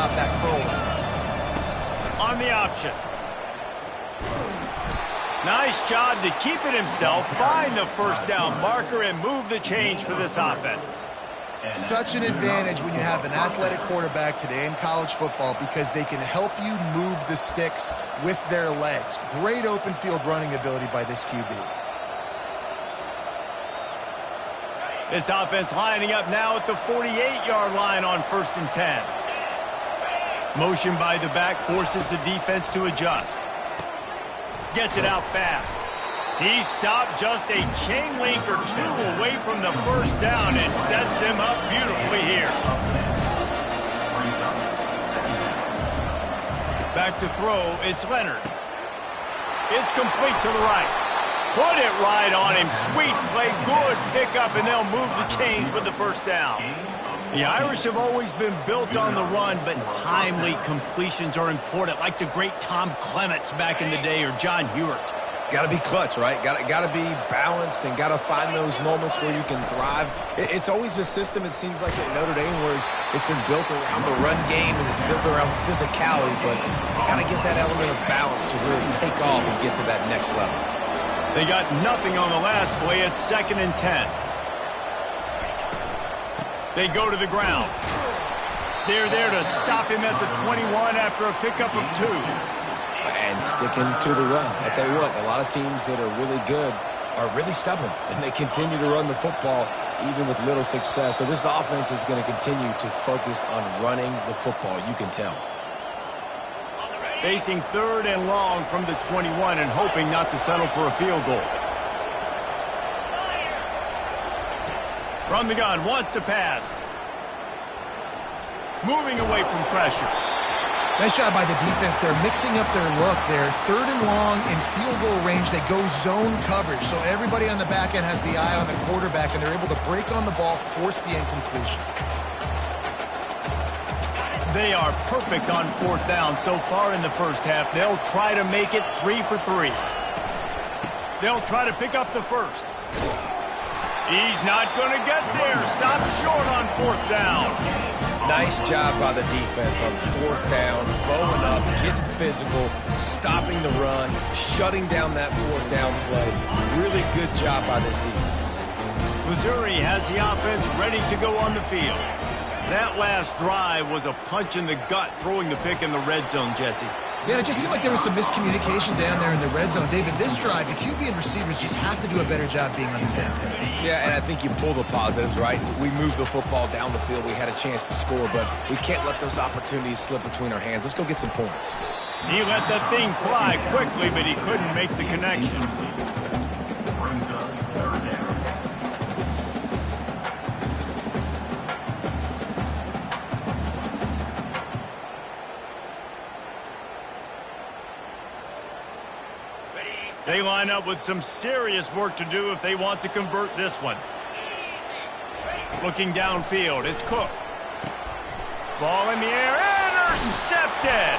stop that curler. On the option. Nice job to keep it himself, find the first down marker, and move the change for this offense. Such an advantage when you have an athletic quarterback today in college football because they can help you move the sticks with their legs. Great open field running ability by this QB. This offense lining up now at the 48-yard line on 1st and 10. Motion by the back forces the defense to adjust. Gets it out fast. He stopped just a chain link or two away from the first down and sets them up beautifully here. Back to throw, it's Leonard. It's complete to the right. Put it right on him. Sweet play, good pickup, and they'll move the chains with the first down. The Irish have always been built on the run, but timely completions are important, like the great Tom Clements back in the day or John Hewart. Got to be clutch, right? Got to be balanced and got to find those moments where you can thrive. It's always a system, it seems like, at Notre Dame where it's been built around the run game and it's built around physicality, but you got to get that element of balance to really take off and get to that next level. They got nothing on the last play. It's 2nd and 10. They go to the ground. They're there to stop him at the 21 after a pickup of 2. And sticking to the run. I tell you what, a lot of teams that are really good are really stubborn, and they continue to run the football even with little success. So this offense is going to continue to focus on running the football, you can tell. Facing 3rd and long from the 21 and hoping not to settle for a field goal. From the gun, wants to pass. Moving away from pressure. Nice job by the defense. They're mixing up their look. They're 3rd and long in field goal range. They go zone coverage. So everybody on the back end has the eye on the quarterback, and they're able to break on the ball, force the incompletion. They are perfect on 4th down so far in the first half. They'll try to make it 3 for 3. They'll try to pick up the first. He's not going to get there. Stop short on 4th down. Nice job by the defense on 4th down, bowing up, getting physical, stopping the run, shutting down that 4th down play. Really good job by this defense. Missouri has the offense ready to go on the field. That last drive was a punch in the gut, throwing the pick in the red zone, Jesse. Yeah, it just seemed like there was some miscommunication down there in the red zone. David, this drive, the QB and receivers just have to do a better job being on the same page. Yeah, and I think you pull the positives, right? We moved the football down the field. We had a chance to score, but we can't let those opportunities slip between our hands. Let's go get some points. He let that thing fly quickly, but he couldn't make the connection. They line up with some serious work to do if they want to convert this one. Looking downfield, it's Cook. Ball in the air, intercepted!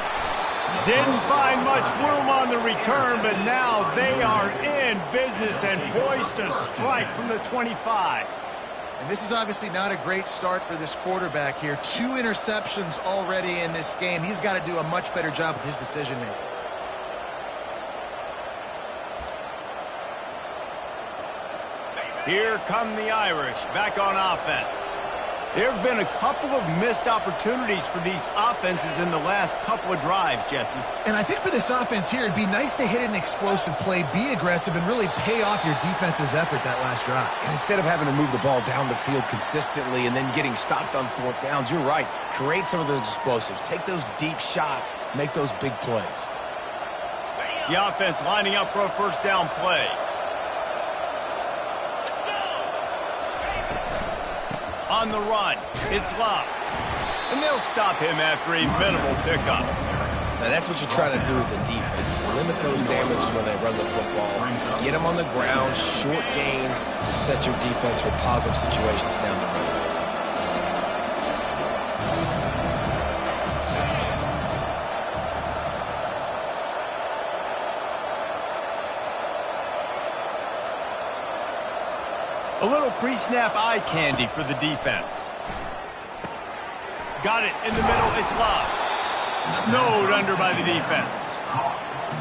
Didn't find much room on the return, but now they are in business and poised to strike from the 25. And this is obviously not a great start for this quarterback here. 2 interceptions already in this game. He's got to do a much better job with his decision-making. Here come the Irish, back on offense. There have been a couple of missed opportunities for these offenses in the last couple of drives, Jesse. And I think for this offense here, it'd be nice to hit an explosive play, be aggressive, and really pay off your defense's effort that last drive. And instead of having to move the ball down the field consistently and then getting stopped on 4th downs, you're right. Create some of those explosives. Take those deep shots. Make those big plays. The offense lining up for a first down play. On the run, it's Love. And they'll stop him after a minimal pickup. Now that's what you try to do as a defense. Limit those damages when they run the football. Get them on the ground, short gains to set your defense for positive situations down the road. A little pre-snap eye candy for the defense. Got it in the middle. It's Love. Snowed under by the defense.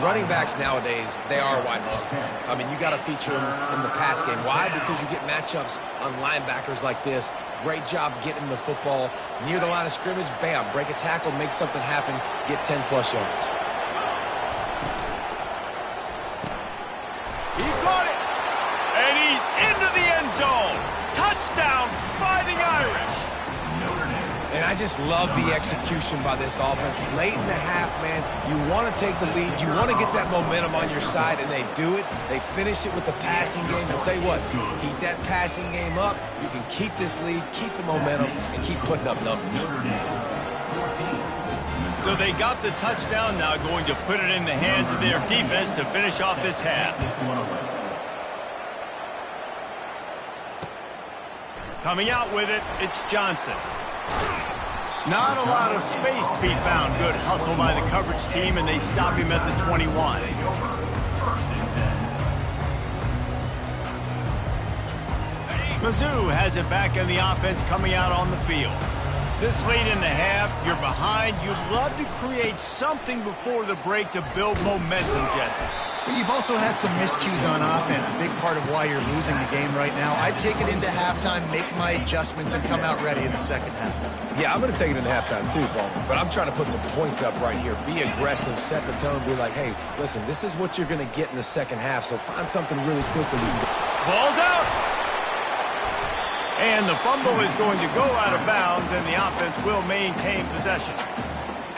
Running backs nowadays, they are wide receivers. I mean, you got to feature them in the pass game. Why? Because you get matchups on linebackers like this. Great job getting the football near the line of scrimmage. Bam, break a tackle, make something happen, get 10-plus yards. He caught it, and he's into the end zone. Touchdown, Fighting Irish. And I just love the execution by this offense. Late in the half, man, you want to take the lead. You want to get that momentum on your side, and they do it. They finish it with the passing game. I'll tell you what, keep that passing game up. You can keep this lead, keep the momentum, and keep putting up numbers. So they got the touchdown, now going to put it in the hands of their defense to finish off this half. Coming out with it, it's Johnson. Not a lot of space to be found. Good hustle by the coverage team, and they stop him at the 21. Mizzou has it back in the offense coming out on the field. This late in the half, you're behind. You'd love to create something before the break to build momentum, Jesse. But you've also had some miscues on offense, a big part of why you're losing the game right now. I'd take it into halftime, make my adjustments, and come out ready in the second half. Yeah, I'm going to take it into halftime too, Paul. But I'm trying to put some points up right here. Be aggressive, set the tone, be like, hey, listen, this is what you're going to get in the second half, so find something really quickly. Ball's out. And the fumble is going to go out of bounds, and the offense will maintain possession.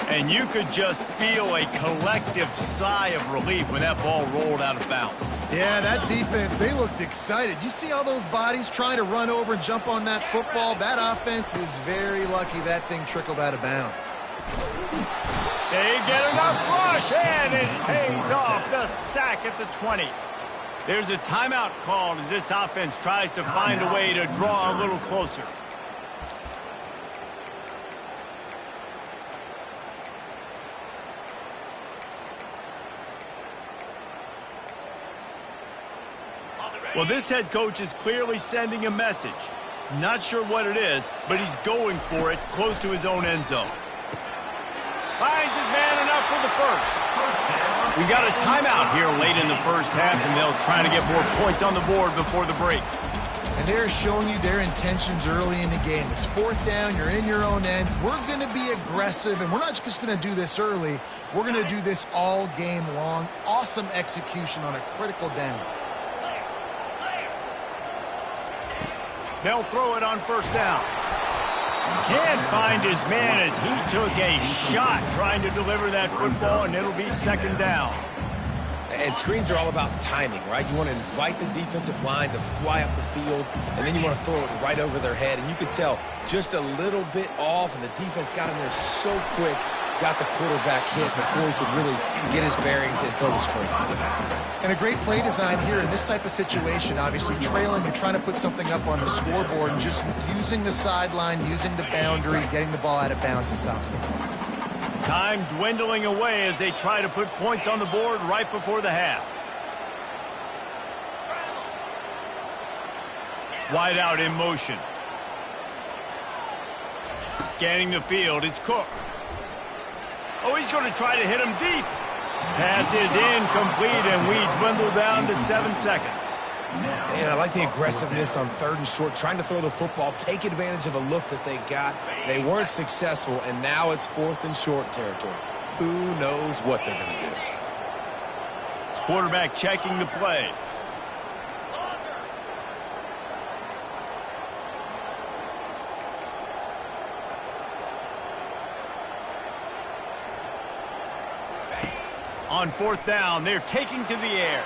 And you could just feel a collective sigh of relief when that ball rolled out of bounds. Yeah, that defense, they looked excited. You see all those bodies trying to run over and jump on that football? That offense is very lucky that thing trickled out of bounds. They get enough rush, and it pays off. The sack at the 20. There's a timeout called as this offense tries to find a way to draw a little closer. Well, this head coach is clearly sending a message. Not sure what it is, but he's going for it close to his own end zone. Finds his man enough for the first. We got a timeout here late in the first half, and they'll try to get more points on the board before the break. And they're showing you their intentions early in the game. It's fourth down, you're in your own end. We're going to be aggressive, and we're not just going to do this early. We're going to do this all game long. Awesome execution on a critical down. They'll throw it on first down. Can't find his man as he took a shot trying to deliver that football, and it'll be second down. And screens are all about timing, right? You want to invite the defensive line to fly up the field, and then you want to throw it right over their head. And you could tell just a little bit off, and the defense got in there so quick, got the quarterback hit before he could really get his bearings and throw the screen. And a great play design here in this type of situation. Obviously trailing, you're trying to put something up on the scoreboard, and just using the sideline, using the boundary, getting the ball out of bounds and stopping it. Time dwindling away as they try to put points on the board right before the half. Wide out in motion. Scanning the field, it's Cook. Oh, he's going to try to hit him deep. Pass is incomplete, and we dwindle down to 7 seconds. And I like the aggressiveness on third and short, trying to throw the football, take advantage of a look that they got. They weren't successful, and now it's fourth and short territory. Who knows what they're going to do? Quarterback checking the play. On fourth down, they're taking to the air.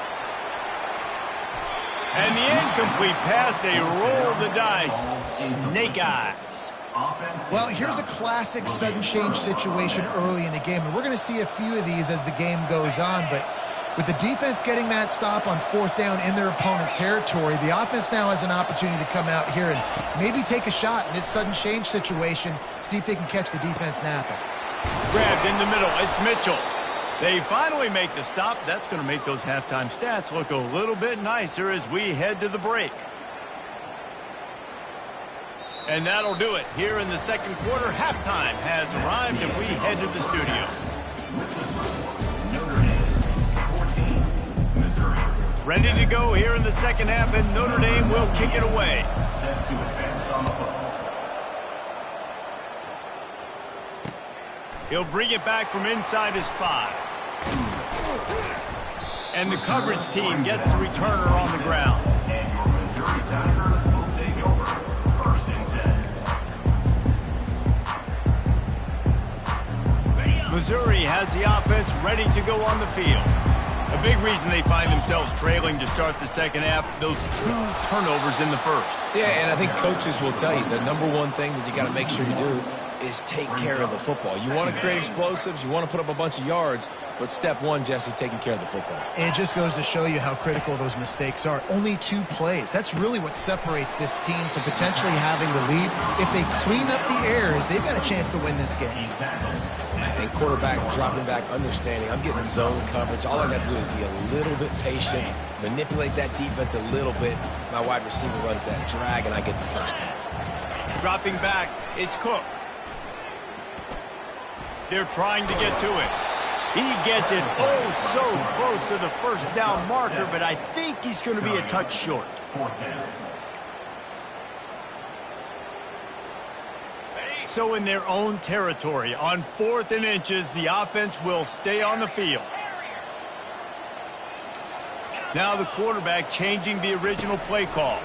And the incomplete pass, they roll the dice. Snake eyes. Well, here's a classic sudden change situation early in the game. And we're going to see a few of these as the game goes on. But with the defense getting that stop on fourth down in their opponent territory, the offense now has an opportunity to come out here and maybe take a shot in this sudden change situation, see if they can catch the defense napping. Grabbed in the middle, it's Mitchell. They finally make the stop. That's going to make those halftime stats look a little bit nicer as we head to the break. And that'll do it here in the second quarter. Halftime has arrived, and we head to the studio. Ready to go here in the second half, and Notre Dame will kick it away. Set to advance on the ball. He'll bring it back from inside his 5. And the coverage team gets the returner on the ground. And your Missouri Tigers will take over 1st and 10. Missouri has the offense ready to go on the field. A big reason they find themselves trailing to start the second half, those 2 turnovers in the first. Yeah, and I think coaches will tell you the number one thing that you got to make sure you do is take care of the football. You want to create explosives, you want to put up a bunch of yards, but step one, Jesse, taking care of the football. It just goes to show you how critical those mistakes are. Only 2 plays. That's really what separates this team from potentially having the lead. If they clean up the errors, they've got a chance to win this game. And quarterback dropping back, understanding I'm getting zone coverage. All I got to do is be a little bit patient, manipulate that defense a little bit. My wide receiver runs that drag, and I get the first down. Dropping back, it's Cook. They're trying to get to it. He gets it oh so close to the first down marker, but I think he's going to be a touch short. So in their own territory, on 4th and inches, the offense will stay on the field. Now the quarterback changing the original play call.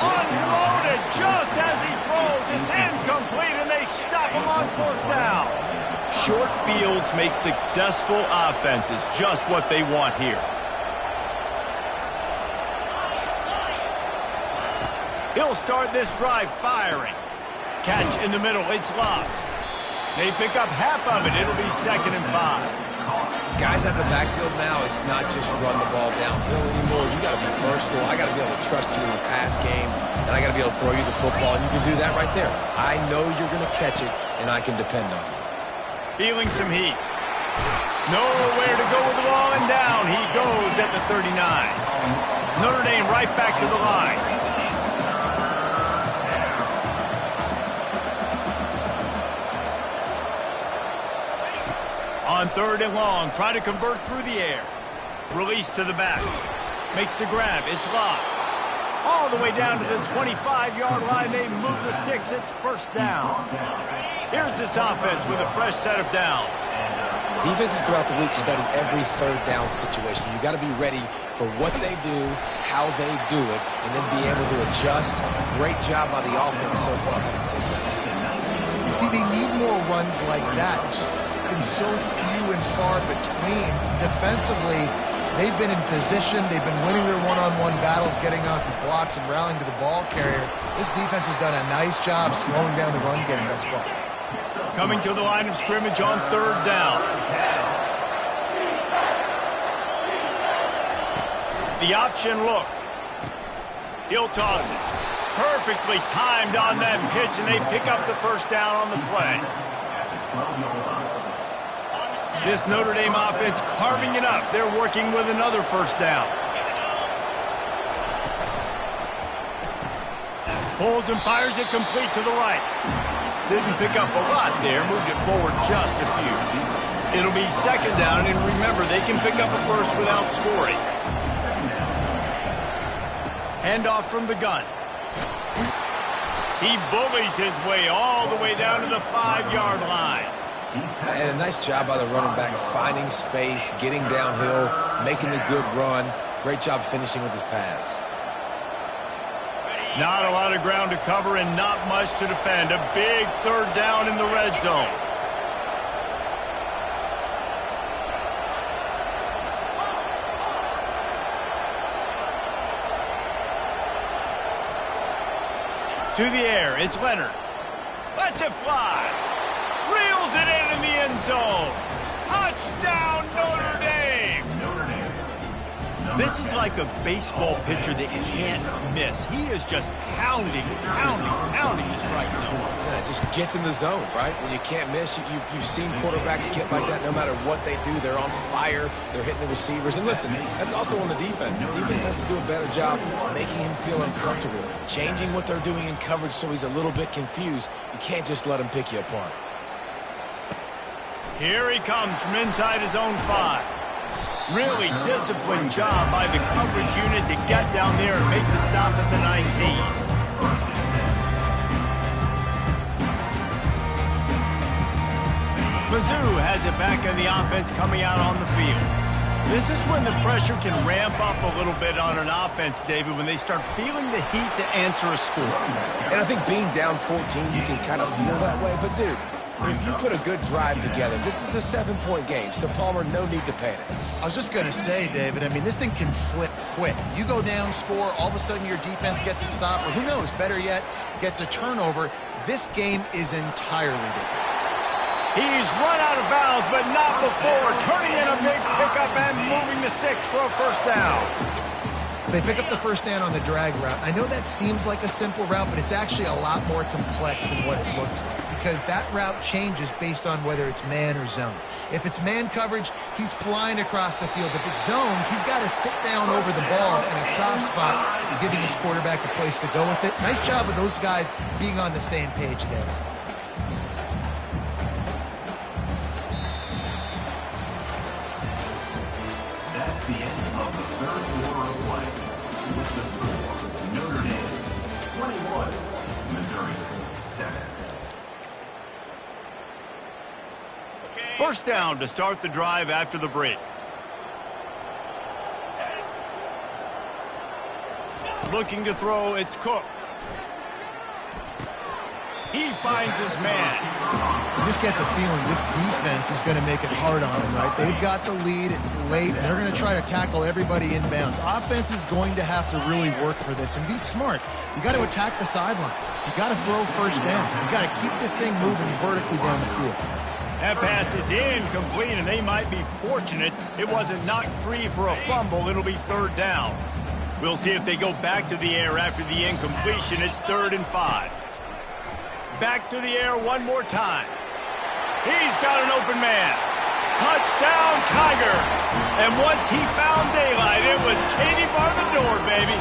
Unloaded just as he throws. It's incomplete, and they stop him on 4th down. Short fields make successful offenses, just what they want here. He'll start this drive firing. Catch in the middle. It's Love. They pick up half of it. It'll be 2nd and 5. Guys at the backfield now, it's not just run the ball downhill anymore. You got to be versatile. I got to be able to trust you in the pass game, and I got to be able to throw you the football, and you can do that right there. I know you're going to catch it, and I can depend on you. Feeling some heat. Nowhere to go with the ball, and down he goes at the 39. Notre Dame right back to the line. On 3rd and long, try to convert through the air. Release to the back. Makes the grab. It's Love. All the way down to the 25-yard line. They move the sticks. It's 1st down. Here's this offense with a fresh set of downs. Defenses throughout the week study every 3rd down situation. You got to be ready for what they do, how they do it, and then be able to adjust. Great job by the offense so far having success. See, they need more runs like that. It's just been so few and far between. Defensively, they've been in position. They've been winning their one-on-one battles, getting off the blocks and rallying to the ball carrier. This defense has done a nice job slowing down the run game thus far. Coming to the line of scrimmage on 3rd down. The option look. He'll toss it. Perfectly timed on that pitch, and they pick up the 1st down on the play. This Notre Dame offense carving it up. They're working with another 1st down. Pulls and fires it complete to the right. Didn't pick up a lot there. Moved it forward just a few. It'll be 2nd down, and remember, they can pick up a first without scoring. Handoff from the gun. He bullies his way all the way down to the 5-yard line. And a nice job by the running back, finding space, getting downhill, making a good run. Great job finishing with his pads. Not a lot of ground to cover and not much to defend. A big 3rd down in the red zone. To the air, it's Leonard. Lets it fly. Reels it in the end zone. Touchdown, Notre Dame. This is like a baseball pitcher that can't miss. He is just pounding the strike zone. Yeah, it just gets in the zone, right? When you can't miss, you've seen quarterbacks get like that no matter what they do. They're on fire. They're hitting the receivers. And listen, that's also on the defense. The defense has to do a better job making him feel uncomfortable, changing what they're doing in coverage so he's a little bit confused. You can't just let him pick you apart. Here he comes from inside his own 5. Really disciplined job by the coverage unit to get down there and make the stop at the 19. Mizzou has it back in the offense coming out on the field. This is when the pressure can ramp up a little bit on an offense, David, when they start feeling the heat to answer a score. And I think being down 14, you can kind of feel that way. But, dude, if you put a good drive together, this is a 7-point game, so Palmer, no need to panic. I was just going to say, David, I mean, this thing can flip quick. You go down, score, all of a sudden your defense gets a stop, or who knows, better yet, gets a turnover. This game is entirely different. He's run out of bounds, but not before turning in a big pickup and moving the sticks for a first down. They pick up the first down on the drag route. I know that seems like a simple route, but it's actually a lot more complex than what it looks like because that route changes based on whether it's man or zone. If it's man coverage, he's flying across the field. If it's zone, he's got to sit down over the ball in a soft spot, giving his quarterback a place to go with it. Nice job of those guys being on the same page there. That's the end of the third quarter of play. With the score, Notre Dame 21, Missouri 7. First down to start the drive after the break. Looking to throw, it's Cook. He finds his man. You just get the feeling this defense is going to make it hard on him, right? They've got the lead, it's late, and they're going to try to tackle everybody inbounds. Offense is going to have to really work for this and be smart. You got to attack the sidelines. You got to throw first down. You got to keep this thing moving vertically down the field. That pass is incomplete, and they might be fortunate it wasn't knocked free for a fumble. It'll be third down. We'll see if they go back to the air after the incompletion. It's 3rd and 5. Back to the air one more time. He's got an open man. Touchdown, Tigers. And once he found daylight, it was Katie bar the door, baby.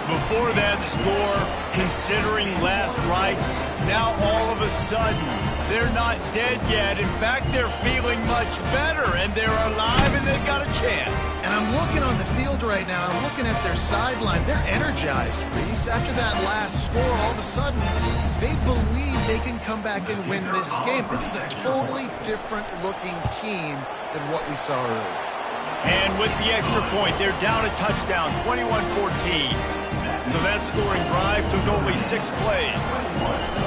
Before that score, considering last rites, now all of a sudden, they're not dead yet. In fact, they're feeling much better, and they're alive, and they've got a chance. And I'm looking on the field right now. I'm looking at their sideline. They're energized, Reese. After that last score, all of a sudden, they believe they can come back and win this game. This is a totally different-looking team than what we saw earlier. And with the extra point, they're down a touchdown, 21-14. So that scoring drive took only 6 plays.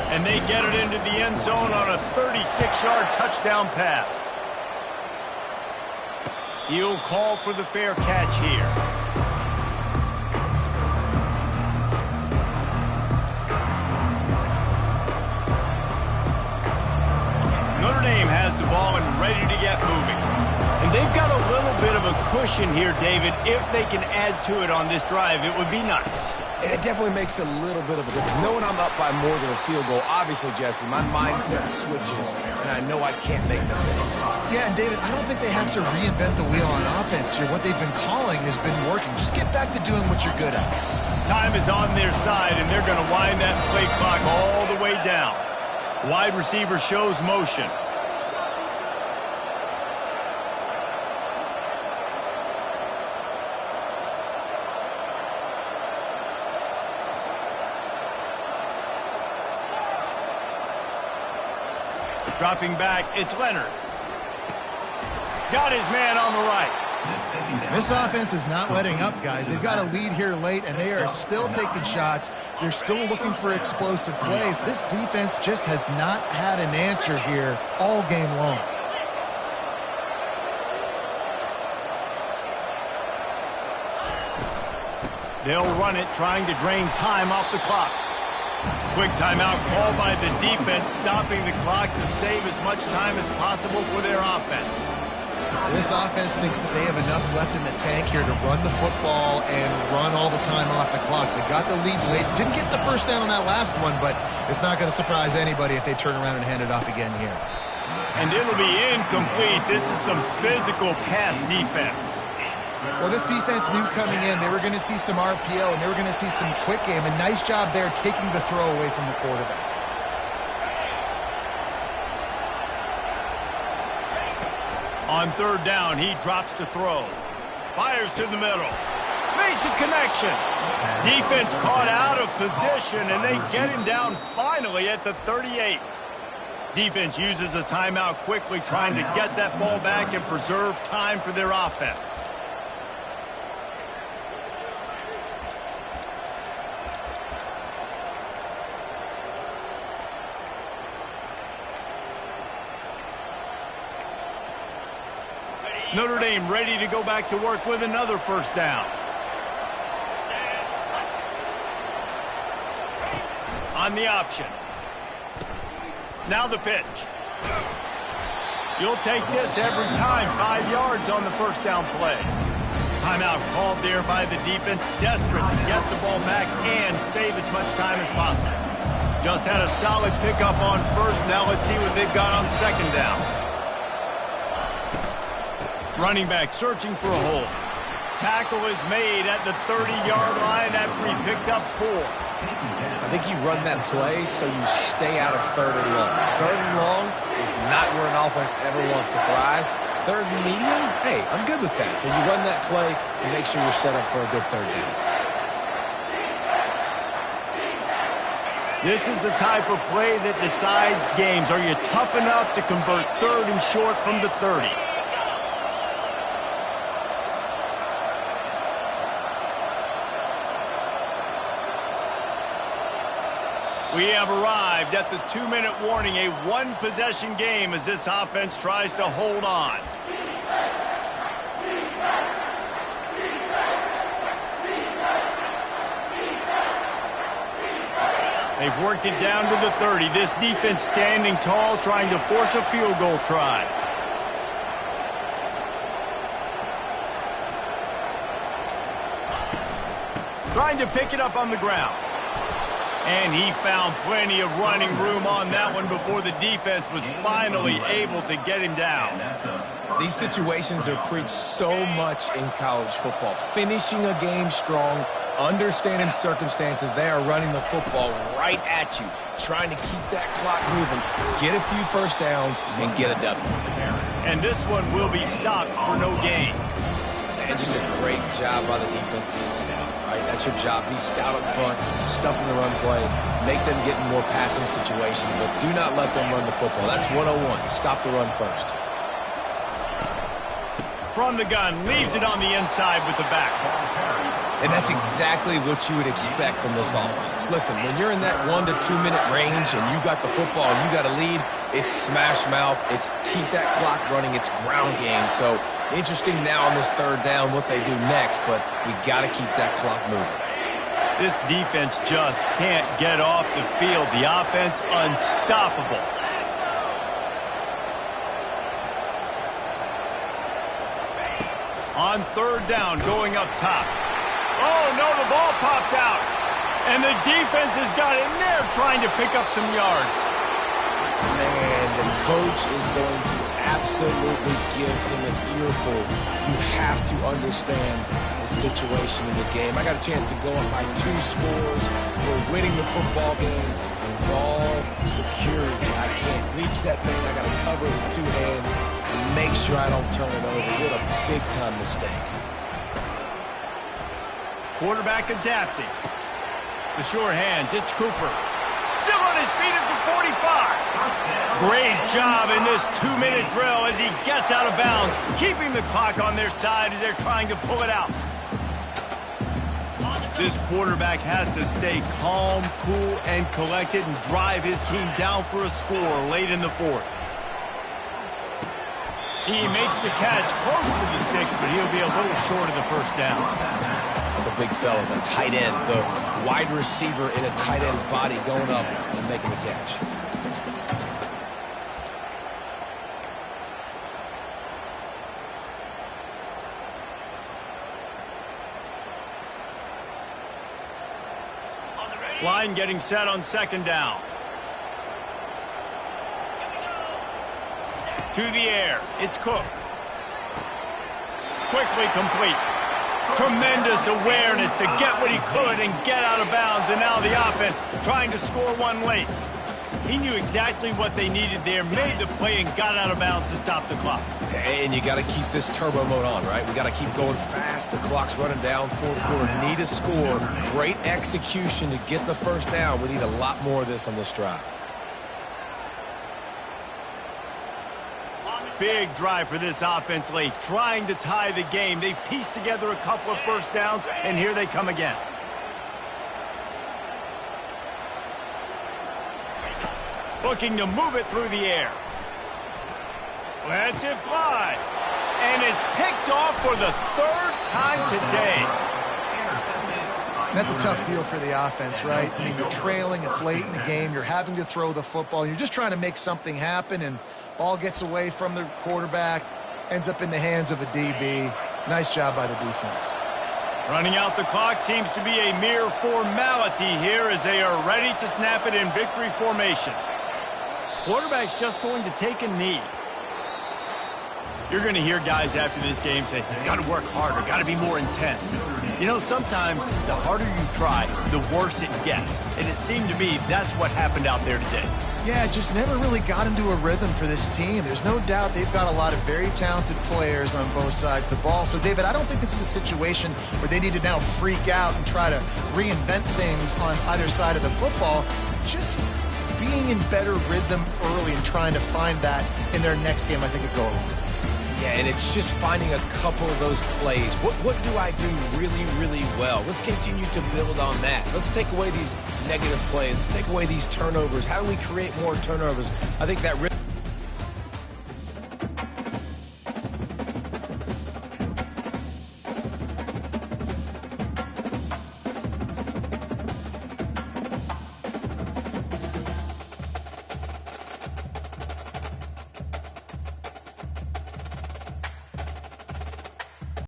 And they get it into the end zone on a 36-yard touchdown pass. He'll call for the fair catch here. Notre Dame has the ball and ready to get moving. And they've got a little bit of a cushion here, David. If they can add to it on this drive, it would be nice. And it definitely makes a little bit of a difference. Knowing I'm up by more than a field goal, obviously, Jesse, my mindset switches, and I know I can't make mistakes. Yeah, and David, I don't think they have to reinvent the wheel on offense here. What they've been calling has been working. Just get back to doing what you're good at. Time is on their side, and they're going to wind that play clock all the way down. Wide receiver shows motion. Dropping back, it's Leonard. Got his man on the right. This offense is not letting up, guys. They've got a lead here late, and they are still taking shots. They're still looking for explosive plays. This defense just has not had an answer here all game long. They'll run it, trying to drain time off the clock. Quick timeout called by the defense, stopping the clock to save as much time as possible for their offense. This offense thinks that they have enough left in the tank here to run the football and run all the time off the clock. They got the lead late. Didn't get the first down on that last one, but it's not going to surprise anybody if they turn around and hand it off again here. And it'll be incomplete. This is some physical pass defense. Well, this defense knew coming in they were going to see some RPO and they were going to see some quick game. A nice job there taking the throw away from the quarterback. On third down, he drops to throw. Fires to the middle. Makes a connection. Defense caught out of position, and they get him down finally at the 38. Defense uses a timeout quickly, trying to get that ball back and preserve time for their offense. Notre Dame ready to go back to work with another first down. On the option. Now the pitch. You'll take this every time. 5 yards on the first down play. Timeout called there by the defense, desperate to get the ball back and save as much time as possible. Just had a solid pickup on first. Now let's see what they've got on second down. Running back searching for a hole. Tackle is made at the 30-yard line after he picked up 4. I think you run that play so you stay out of third and long. Third and long is not where an offense ever wants to thrive. Third and medium, hey, I'm good with that. So you run that play to make sure you're set up for a good third down. This is the type of play that decides games. Are you tough enough to convert third and short from the 30? We have arrived at the 2-minute warning, a one-possession game as this offense tries to hold on. They've worked it down to the 30. This defense standing tall, trying to force a field goal try. Trying to pick it up on the ground. And he found plenty of running room on that one before the defense was finally able to get him down. These situations are preached so much in college football. Finishing a game strong, understanding circumstances. They are running the football right at you, trying to keep that clock moving, get a few first downs, and get a W. And this one will be stopped for no gain. And just a great job by the defense being stout. Right? That's your job. Be stout up front, stuff in the run play, make them get in more passing situations, but do not let them run the football. That's 101. Stop the run first. From the gun, leaves it on the inside with the back. And that's exactly what you would expect from this offense. Listen, when you're in that 1 to 2 minute range and you got the football and you got a lead, it's smash mouth, it's keep that clock running, it's ground game. So interesting now on this third down what they do next, but we got to keep that clock moving. This defense just can't get off the field. The offense unstoppable. On third down, going up top. Oh, no, the ball popped out. And the defense has got in there trying to pick up some yards. Man, the coach is going to absolutely give him an earful. You have to understand the situation in the game. I got a chance to go up by 2 scores. We're winning the football game. Ball security. I can't reach that thing. I got to cover it with 2 hands and make sure I don't turn it over. What a big-time mistake. Quarterback adapting. The sure hands. It's Cooper. Still on his feet at the 45. Great job in this 2-minute drill as he gets out of bounds, keeping the clock on their side as they're trying to pull it out. This quarterback has to stay calm, cool, and collected and drive his team down for a score late in the 4th. He makes the catch close to the sticks, but he'll be a little short of the first down. The big fella, the tight end, the wide receiver in a tight end's body going up and making the catch. Line getting set on second down. To the air. It's Cook. Quickly complete. Tremendous awareness to get what he could and get out of bounds. And now the offense trying to score one late. He knew exactly what they needed there, made the play, and got out of bounds to stop the clock. And you got to keep this turbo mode on, right? We got to keep going fast. The clock's running down. Fourth quarter, need a score. Great execution to get the first down. We need a lot more of this on this drive. Big drive for this offense late, trying to tie the game. They pieced together a couple of first downs, and here they come again. Looking to move it through the air. Lets it fly. And it's picked off for the third time today. That's a tough deal for the offense, right? I mean, you're trailing, it's late in the game, you're having to throw the football, you're just trying to make something happen, and ball gets away from the quarterback, ends up in the hands of a DB. Nice job by the defense. Running out the clock seems to be a mere formality here as they are ready to snap it in victory formation. Quarterback's just going to take a knee. You're going to hear guys after this game say, got to work harder, got to be more intense. You know, sometimes the harder you try, the worse it gets. And it seemed to me that's what happened out there today. Yeah, it just never really got into a rhythm for this team. There's no doubt they've got a lot of very talented players on both sides of the ball. So, David, I don't think this is a situation where they need to now freak out and try to reinvent things on either side of the football. Just being in better rhythm early and trying to find that in their next game, I think would go a long way. Yeah, and it's just finding a couple of those plays. What do I do really, really well? Let's continue to build on that. Let's take away these negative plays. Let's take away these turnovers. How do we create more turnovers? I think that